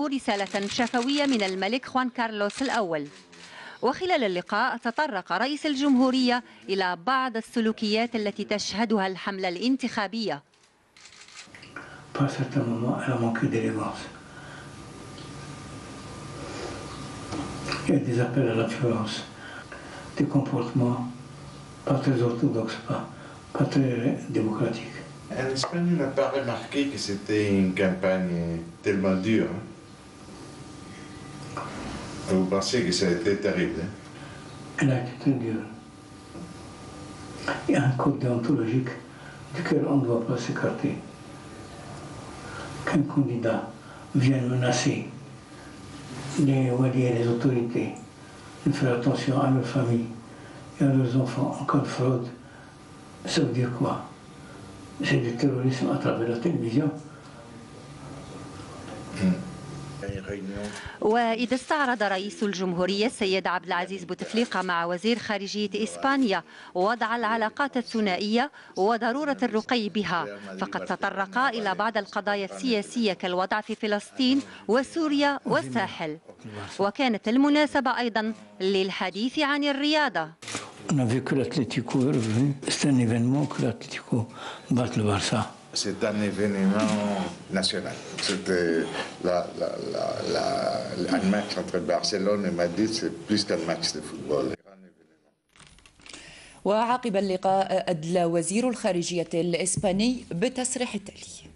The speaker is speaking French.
رسالة شفوية من الملك خوان كارلوس الأول. وخلال اللقاء تطرق رئيس الجمهورية إلى بعض السلوكيات التي تشهدها الحملة الانتخابية. L'Espagne n'a pas remarqué que c'était une campagne tellement dure. Vous pensez que ça a été terrible? Elle a été très dure. Il y a un code déontologique duquel on ne doit pas s'écarter. Qu'un candidat vienne menacer les wali et les autorités de faire attention à leurs familles et à leurs enfants en cas de fraude, ça veut dire quoi? C'est du terrorisme à travers la télévision. وإذا استعرض رئيس الجمهورية السيد عبد العزيز بوتفليقة مع وزير خارجية إسبانيا وضع العلاقات الثنائية وضرورة الرقي بها، فقد تطرق إلى بعض القضايا السياسية كالوضع في فلسطين وسوريا والساحل. وكانت المناسبة أيضا للحديث عن الرياضة. On a vu que l'Atlético est revenu. C'est un événement que l'Atlético batte le Barça. C'est un événement national. C'était un match entre Barcelone et Madrid, c'est plus qu'un match de football. وعقب اللقاء أدلى وزير الخارجية الإسباني بالتصريح التالي: